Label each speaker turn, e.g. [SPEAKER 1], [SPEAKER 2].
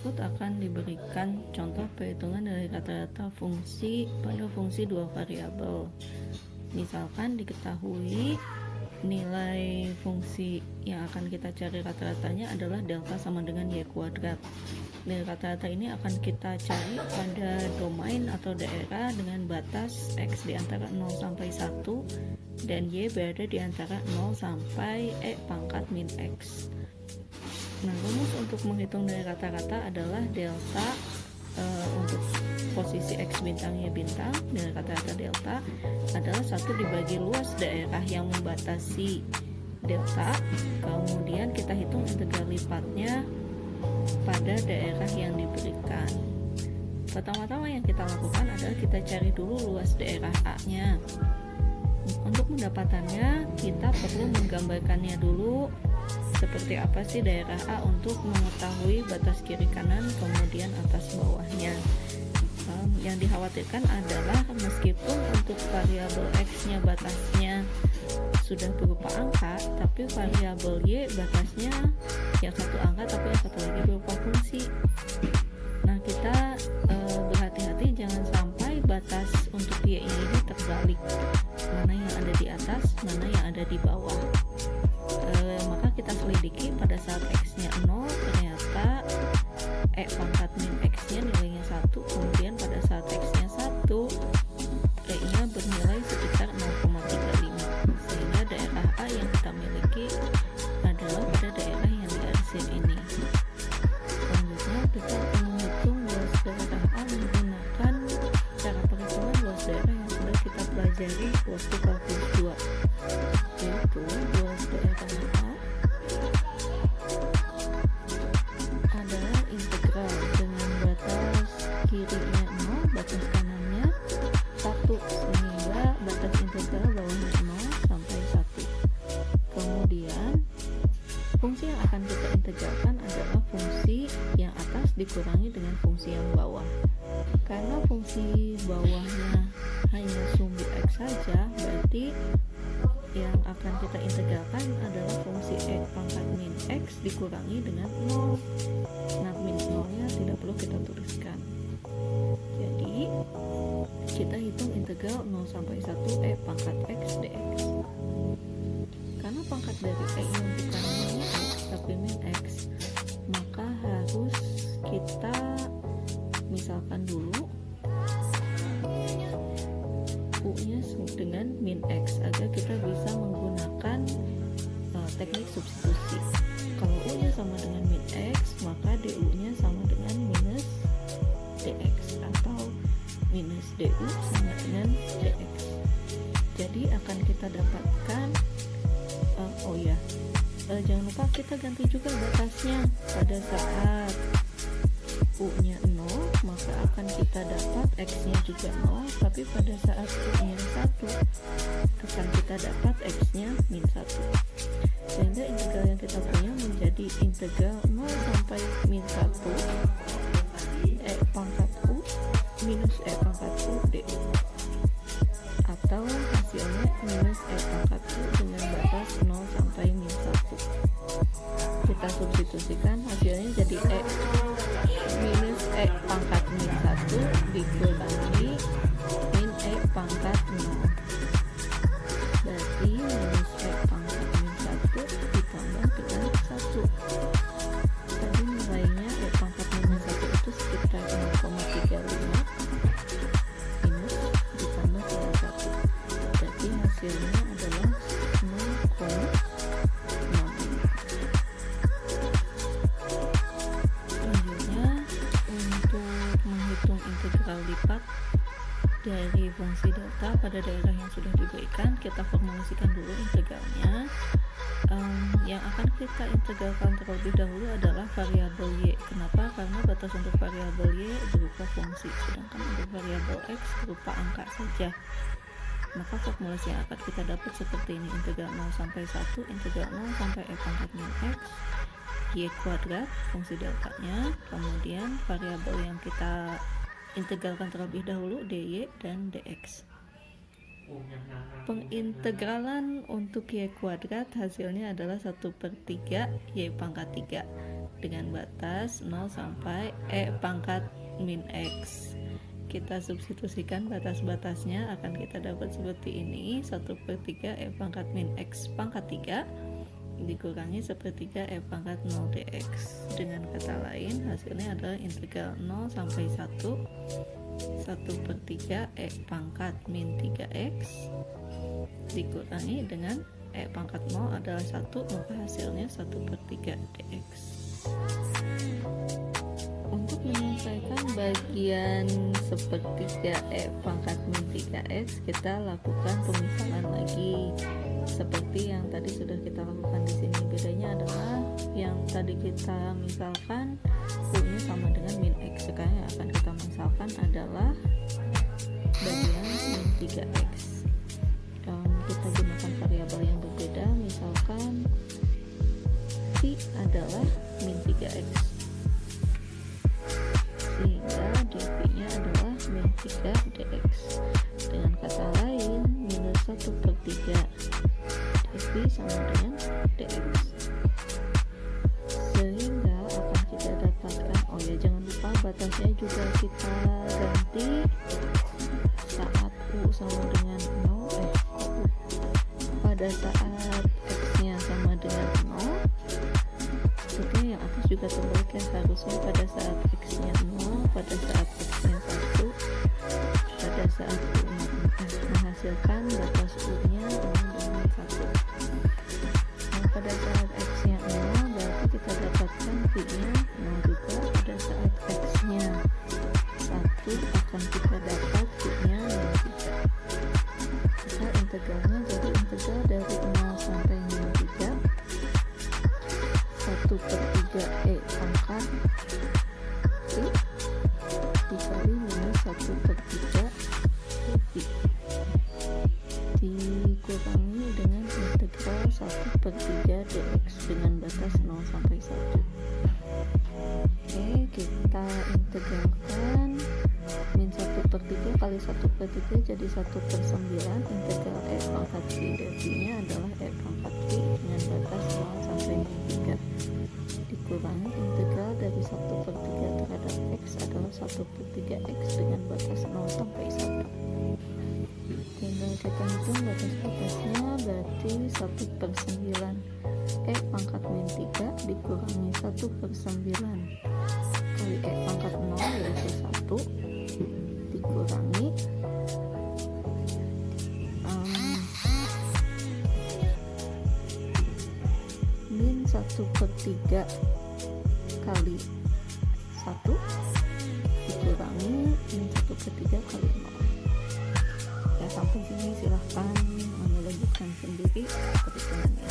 [SPEAKER 1] berikut akan diberikan contoh perhitungan dari rata-rata fungsi pada fungsi dua variabel. Misalkan diketahui nilai fungsi yang akan kita cari rata-ratanya adalah delta sama dengan y kuadrat. Nilai rata-rata ini akan kita cari pada domain atau daerah dengan batas x di antara 0 sampai 1 dan y berada di antara 0 sampai e pangkat min x. Nah, rumus untuk menghitung nilai rata-rata adalah delta untuk posisi x bintang y bintang, nilai rata-rata delta adalah 1 dibagi luas daerah yang membatasi delta, kemudian kita hitung integral lipatnya pada daerah yang diberikan. Pertama-tama yang kita lakukan adalah kita cari dulu luas daerah A-nya. Untuk mendapatkannya, kita perlu menggambarkannya dulu seperti apa sih daerah A untuk mengetahui batas kiri kanan kemudian atas bawahnya. Yang dikhawatirkan adalah meskipun untuk variabel x-nya batasnya sudah berupa angka, tapi variabel y batasnya yang satu angka tapi yang satu lagi berupa fungsi. Nah, kita berhati-hati jangan sampai batas untuk y ini terbalik, mana yang ada di atas, mana yang ada di bawah. Maka kita selidiki pada saat x-nya 0 ternyata e pangkat min x-nya nilainya 1, kemudian pada saat x-nya 1 e-nya bernilai sekitar 0,35, sehingga daerah A yang kita miliki adalah pada daerah yang diarsir ini. Selanjutnya kita akan menghitung luas daerah A menggunakan cara perhitungan luas daerah yang sudah kita pelajari waktu kalkulus 2, yaitu luas daerah A adalah integral dengan batas kirinya 0, batas kanannya 1, sehingga batas integral bawahnya 0 sampai 1. Kemudian fungsi yang akan kita integralkan adalah fungsi yang atas dikurangi dengan fungsi yang bawah. Karena fungsi bawahnya hanya sumbu x saja, berarti yang akan kita integralkan adalah fungsi e pangkat min x dikurangi dengan 0. Nah, min 0-nya tidak perlu kita tuliskan. Jadi, kita hitung integral 0 sampai 1 e pangkat x dx. Karena pangkat dari e ini bukan min x, tapi min x, maka harus kita misalkan dulu u-nya dengan min x agar kita bisa menggunakan teknik substitusi. Kalau u-nya sama dengan min x, maka du-nya sama dengan minus dx, atau minus du sama dengan dx. Jadi akan kita dapatkan jangan lupa kita ganti juga batasnya. Pada saat u-nya 0, maka akan kita dapat x-nya juga 0, tapi pada saat u-nya 1 akan kita dapat x-nya min 1, sehingga integral yang kita punya menjadi integral 0 sampai min 1 e pangkat u minus e pangkat u du, atau hasilnya minus e pangkat u dengan batas 0 sampai min 1. Kita substitusikan, hasilnya jadi e minus e pangkat min 1 dikurangi min e pangkat 0. Berarti minus e pangkat min 1 ditambah dengan 1. Tadi nilainya e pangkat minus 1 itu sekitar 0,35 minus ditambah dengan 1. Berarti hasilnya adalah 0,05. Integral lipat dari fungsi delta pada daerah yang sudah diberikan, kita formulasikan dulu integralnya. Yang akan kita integralkan terlebih dahulu adalah variabel y. Kenapa? Karena batas untuk variabel y berupa fungsi, sedangkan untuk variabel x berupa angka saja. Maka formulasi yang akan kita dapat seperti ini: integral 0 sampai 1, integral 0 sampai e pangkat min x y kuadrat fungsi deltanya, kemudian variabel yang kita integralkan terlebih dahulu dy dan dx. Pengintegralan untuk Y kuadrat hasilnya adalah 1/3 Y pangkat 3 dengan batas 0 sampai E pangkat min X. Kita substitusikan batas-batasnya, akan kita dapat seperti ini: 1/3 E pangkat min X pangkat 3 dikurangi 1/3 E pangkat 0 dx. Dengan kata lain, hasilnya adalah integral 0 sampai 1 1/3 E pangkat min 3x dikurangi dengan E pangkat 0 adalah 1, maka hasilnya 1/3 dx. Untuk menyelesaikan bagian 1/3 E pangkat min 3x, kita lakukan pemisalan lagi seperti yang tadi sudah kita lakukan di sini. Bedanya adalah yang tadi kita misalkan U-nya sama dengan min X, sekarang yang akan kita misalkan adalah bagian min 3x. Kita gunakan variabel yang berbeda, misalkan V adalah min 3x, sehingga dv-nya adalah min 3 dx. Dengan kata lain, minus 1/3 dv sama dengan dx, sehingga akan kita dapatkan, oh ya jangan lupa batasnya juga kita ganti saat U sama dengan 0, pada saat X-nya sama dengan 0. Sebenarnya yang atas juga terbalik ya, harusnya pada saat X-nya 0, pada saat X-nya 1, pada saat U-nya menghasilkan batas U-nya dengan 1. Nah, pada saat X-nya 0 berarti kita dapatkan V-nya 0 juga. Pada saat X-nya 1 akan kita dapat V-nya 3. Maka integralnya jadi integral dari 0 sampai min 3 1/3 E pangkat V dikali minus 1/3 dv dikurangi dengan integral 1/3 dx dengan batas 0 sampai 1. Oke, kita integralkan min 1/3 kali 1/3 jadi 1/9. Integral E pangkat V dv-nya adalah E pangkat V dengan batas 0 sampai min 3 dikurangi integral dari 1/3 terhadap X adalah 1/3 X dengan batas 0 sampai 1. Tinggal kita hitung batas-batasnya, berarti 1/9 E pangkat min 3 dikurangi 1/9 kali E pangkat 0 yaitu 1 dikurangi min 1/3 kali 1 dikurangi min 1/3 kali 0. Ya, sampai sini silahkan melanjutkan sendiri perhitungannya.